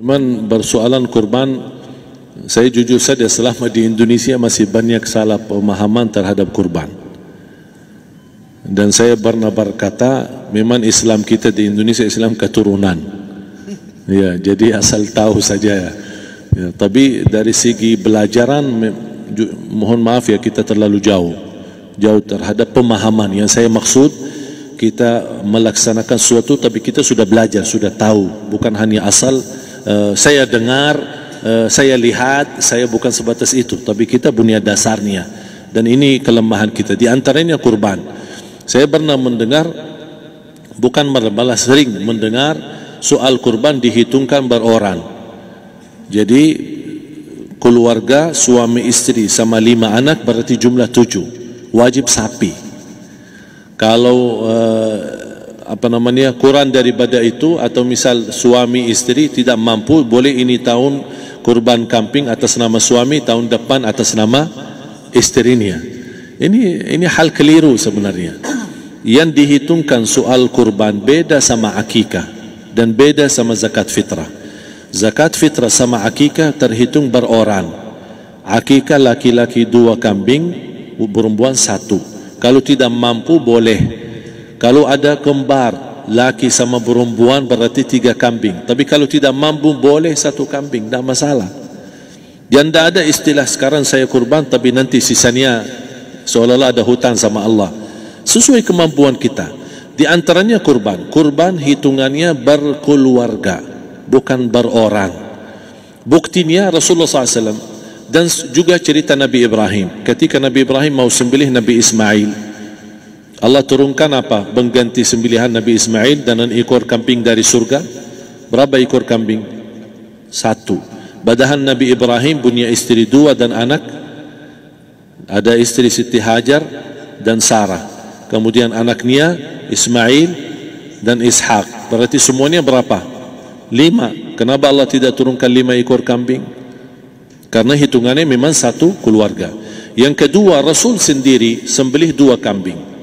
Teman bersoalan kurban, saya jujur saja selama di Indonesia masih banyak salah pemahaman terhadap kurban. Dan saya pernah berkata, memang Islam kita di Indonesia Islam keturunan. Ya, jadi asal tahu saja. Ya, tapi dari segi belajaran, mohon maaf ya, kita terlalu jauh terhadap pemahaman. Yang saya maksud, kita melaksanakan sesuatu tapi kita sudah belajar, sudah tahu, bukan hanya asal saya dengar, saya lihat, saya bukan sebatas itu, tapi kita punya dasarnya. Dan ini kelemahan kita, di antaranya kurban. Saya pernah mendengar, bukan malah sering mendengar soal kurban dihitungkan beroran. Jadi keluarga suami istri sama 5 anak berarti jumlah 7, wajib sapi. Kalau kurang daripada itu, atau misal suami istri tidak mampu, boleh ini tahun kurban kambing atas nama suami, tahun depan atas nama istrinya. Ini hal keliru sebenarnya. Yang dihitungkan soal kurban beda sama akikah dan beda sama zakat fitrah. Zakat fitrah sama akikah terhitung beroran. Akikah laki-laki 2 kambing, perempuan 1. Kalau tidak mampu boleh. Kalau ada kembar laki sama perempuan berarti 3 kambing. Tapi kalau tidak mampu boleh 1 kambing, tidak masalah. Dan tidak ada istilah sekarang saya kurban tapi nanti sisanya seolah-olah ada hutang sama Allah. Sesuai kemampuan kita. Di antaranya kurban. Kurban hitungannya berkeluarga, bukan beroran. Buktinya Rasulullah SAW dan juga cerita Nabi Ibrahim. Ketika Nabi Ibrahim mau sembelih Nabi Ismail, Allah turunkan apa? Mengganti sembelihan Nabi Ismail dengan ekor kambing dari surga. Berapa ekor kambing? 1. Padahal Nabi Ibrahim punya istri 2 dan anak. Ada istri Siti Hajar dan Sarah. Kemudian anaknya Ismail dan Ishak. Berarti semuanya berapa? 5. Kenapa Allah tidak turunkan 5 ekor kambing? Karena hitungannya memang 1 keluarga. Yang kedua, Rasul sendiri sembelih 2 kambing.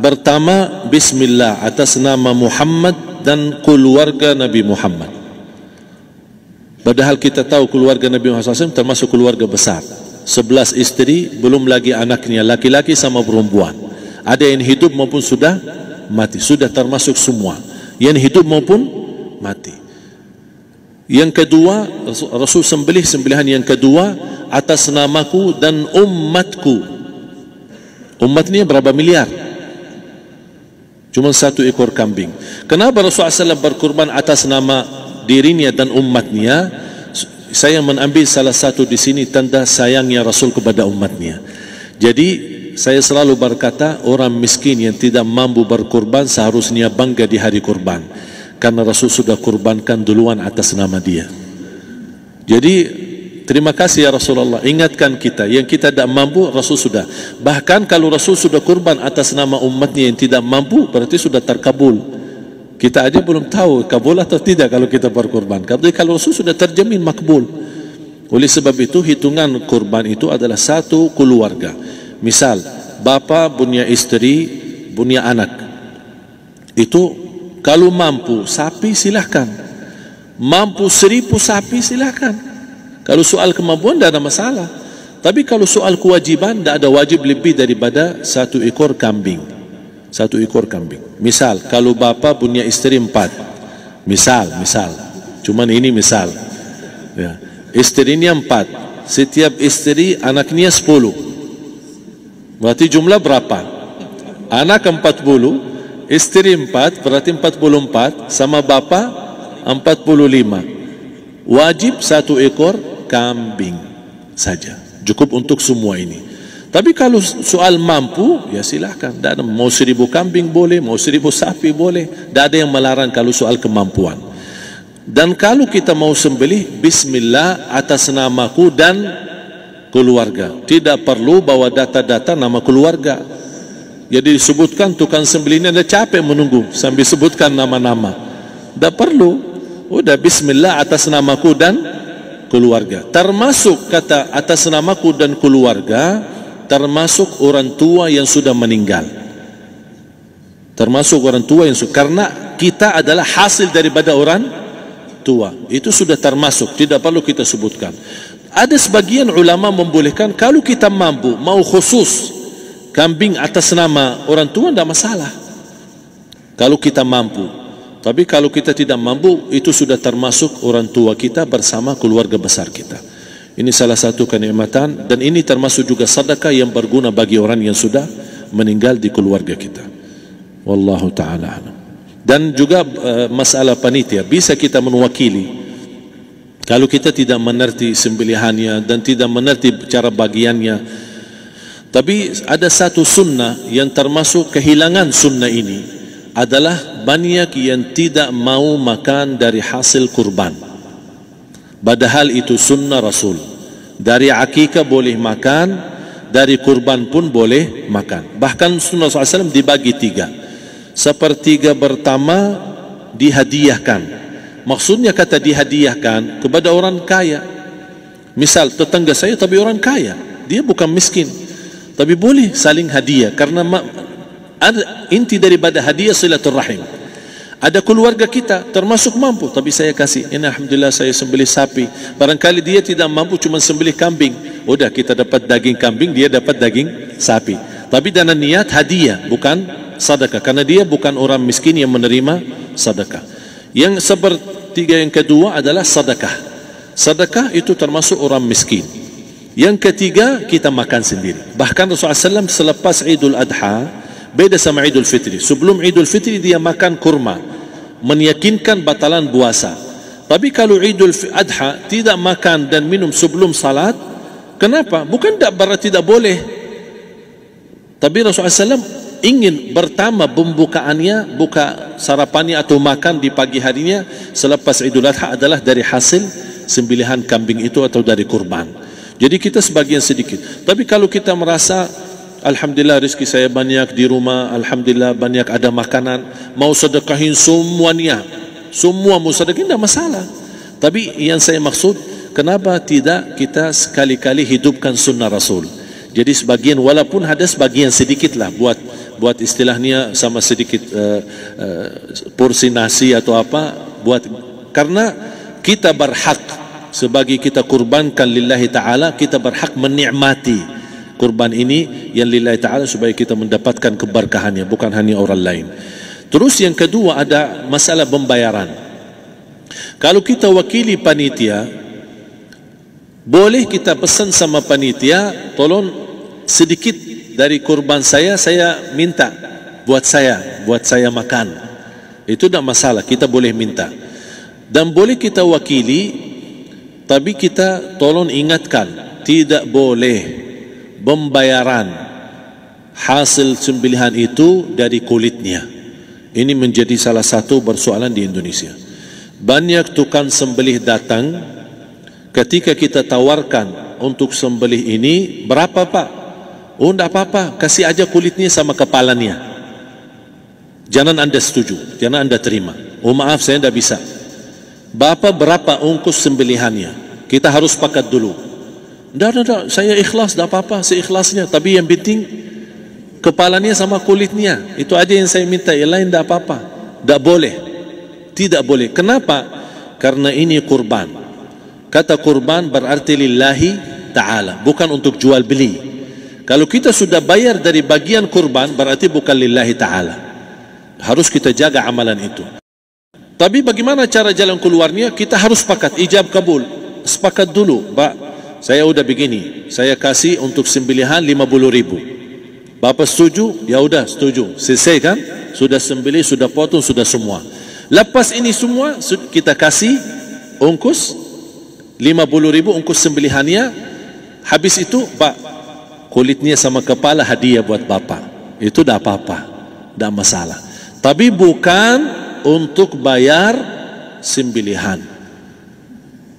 Pertama, Bismillah atas nama Muhammad dan keluarga Nabi Muhammad. Padahal kita tahu keluarga Nabi Muhammad SAW termasuk keluarga besar. 11 istri, belum lagi anaknya, laki-laki sama perempuan. Ada yang hidup maupun sudah mati, sudah termasuk semua. Yang hidup maupun mati. Yang kedua, Rasul sembelih sembelihan yang kedua atas namaku dan umatku. Umatnya berapa miliar? Cuma 1 ekor kambing. Kenapa Rasulullah SAW berkurban atas nama dirinya dan umatnya? Saya mengambil salah satu di sini tanda sayangnya Rasul kepada umatnya. Jadi saya selalu berkata, orang miskin yang tidak mampu berkurban seharusnya bangga di hari kurban, karena Rasul sudah kurbankan duluan atas nama dia. Jadi terima kasih ya Rasulullah, ingatkan kita. Yang kita tidak mampu, Rasul sudah. Bahkan kalau Rasul sudah kurban atas nama umatnya yang tidak mampu, berarti sudah terkabul. Kita aja belum tahu kabul atau tidak kalau kita berkurban. Tapi kalau Rasul sudah terjamin makbul. Oleh sebab itu, hitungan kurban itu adalah 1 keluarga. Misal, bapa punya istri, punya anak. Itu kalau mampu sapi silahkan. Mampu 1000 sapi silahkan. Kalau soal kemampuan tidak ada masalah. Tapi kalau soal kewajiban, tidak ada wajib lebih daripada 1 ekor kambing. 1 ekor kambing. Misal, kalau bapa punya istri 4. Misal. Cuman ini misal. Ya. Istrinya 4. Setiap istri anaknya 10. Berarti jumlah berapa? Anak 40, istri 4, berarti 44, sama bapa 45. Wajib 1 ekor kambing saja, cukup untuk semua ini. Tapi kalau soal mampu, ya silahkan. Mau 1000 kambing boleh, mau 1000 sapi boleh. Tidak ada yang melarang kalau soal kemampuan. Dan kalau kita mau sembelih, Bismillah atas namaku dan keluarga. Tidak perlu bawa data-data nama keluarga. Jadi disebutkan tukang sembelihnya ada capek menunggu sambil sebutkan nama-nama. Tidak perlu. Udah Bismillah atas namaku dan keluarga. Termasuk kata atas namaku dan keluarga, termasuk orang tua yang sudah meninggal. Termasuk orang tua yang sudah, karena kita adalah hasil daripada orang tua. Itu sudah termasuk, tidak perlu kita sebutkan. Ada sebagian ulama membolehkan kalau kita mampu, mau khusus kambing atas nama orang tua, tidak masalah kalau kita mampu. Tapi kalau kita tidak mampu, itu sudah termasuk orang tua kita bersama keluarga besar kita. Ini salah satu kenikmatan, dan ini termasuk juga sedekah yang berguna bagi orang yang sudah meninggal di keluarga kita. Wallahu ta'ala alam. Dan juga masalah panitia, bisa kita mewakili kalau kita tidak mengerti sembelihannya dan tidak mengerti cara bagiannya. Tapi ada satu sunnah yang termasuk kehilangan sunnah ini, adalah banyak yang tidak mau makan dari hasil kurban, padahal itu sunnah Rasul. Dari akikah boleh makan, dari kurban pun boleh makan. Bahkan sunnah SAW dibagi 3. Sepertiga pertama dihadiahkan. Maksudnya kata dihadiahkan kepada orang kaya. Misal tetangga saya tapi orang kaya, dia bukan miskin, tapi boleh saling hadiah. Karena inti daripada hadiah silaturrahim. Ada keluarga kita termasuk mampu, tapi saya kasih, ini alhamdulillah saya sembelih sapi. Barangkali dia tidak mampu, cuma sembelih kambing. Udah, kita dapat daging kambing, dia dapat daging sapi. Tapi dengan niat hadiah, bukan sedekah, karena dia bukan orang miskin yang menerima sedekah. Yang sepertiga yang kedua adalah sedekah. Sedekah itu termasuk orang miskin. Yang ketiga, kita makan sendiri. Bahkan Rasulullah SAW selepas Idul Adha, beda sama Idul Fitri. Sebelum Idul Fitri dia makan kurma, meyakinkan batalan puasa. Tapi kalau Idul Adha tidak makan dan minum sebelum salat, kenapa? Bukan berarti tidak boleh. Tapi Rasulullah SAW ingin pertama pembukaannya, buka sarapannya atau makan di pagi harinya selepas Idul Adha adalah dari hasil sembelihan kambing itu atau dari kurban. Jadi kita sebagian sedikit. Tapi kalau kita merasa alhamdulillah rezeki saya banyak di rumah, alhamdulillah banyak ada makanan, mau sedekahin semuanya, semua mau sedekahin, tidak masalah. Tapi yang saya maksud, kenapa tidak kita sekali-kali hidupkan sunnah Rasul? Jadi sebagian, walaupun ada sebagian sedikit lah, buat istilahnya sama sedikit porsi nasi atau apa, karena kita berhak sebagai kita kurbankan lillahi ta'ala, kita berhak menikmati kurban ini yang lillahi ta'ala supaya kita mendapatkan keberkahannya, bukan hanya orang lain. Terus yang kedua ada masalah pembayaran. Kalau kita wakili panitia, boleh kita pesan sama panitia, tolong sedikit dari kurban saya minta buat saya makan. Itu tidak masalah, kita boleh minta. Dan boleh kita wakili, tapi kita tolong ingatkan, tidak boleh pembayaran hasil sembelihan itu dari kulitnya. Ini menjadi salah satu persoalan di Indonesia. Banyak tukang sembelih datang, ketika kita tawarkan untuk sembelih ini, berapa Pak? Oh, tidak apa-apa, kasih aja kulitnya sama kepalanya. Jangan Anda setuju, jangan Anda terima. Oh maaf, saya tidak bisa. Bapak berapa ongkos sembelihannya? Kita harus sepakat dulu. Tidak, saya ikhlas, tidak apa-apa, seikhlasnya. Tapi yang penting kepalanya sama kulitnya. Itu aja yang saya minta, yang lain tidak apa-apa. Tidak boleh. Tidak boleh. Kenapa? Karena ini kurban. Kata kurban berarti lillahi ta'ala, bukan untuk jual beli. Kalau kita sudah bayar dari bagian kurban, berarti bukan lillahi ta'ala. Harus kita jaga amalan itu. Tapi bagaimana cara jalan keluarnya? Kita harus sepakat, ijab kabul. Sepakat dulu, Pak, saya udah begini, saya kasih untuk sembelihan 50.000. Bapak setuju? Ya udah setuju. Selesai kan? Sudah sembelih, sudah potong, sudah semua. Lepas ini semua, kita kasih ongkos 50.000 ongkos sembelihannya. Habis itu, Pak, kulitnya sama kepala hadiah buat Bapak. Itu tidak apa-apa, tidak masalah. Tapi bukan untuk bayar sembelihan.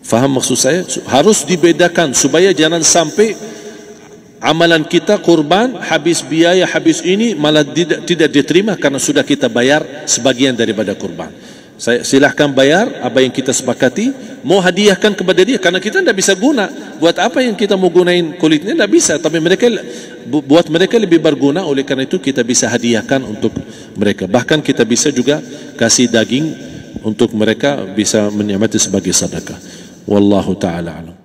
Faham maksud saya? Harus dibedakan supaya jangan sampai amalan kita kurban habis biaya, habis ini malah tidak diterima karena sudah kita bayar sebagian daripada kurban. Saya silahkan bayar apa yang kita sepakati, mau hadiahkan kepada dia karena kita tidak bisa guna. Buat apa yang kita mau gunain kulitnya, tidak bisa. Tapi mereka, buat mereka lebih berguna, oleh karena itu kita bisa hadiahkan untuk mereka. Bahkan kita bisa juga kasih daging untuk mereka bisa menikmati sebagai sedekah. Wallahu taala alam.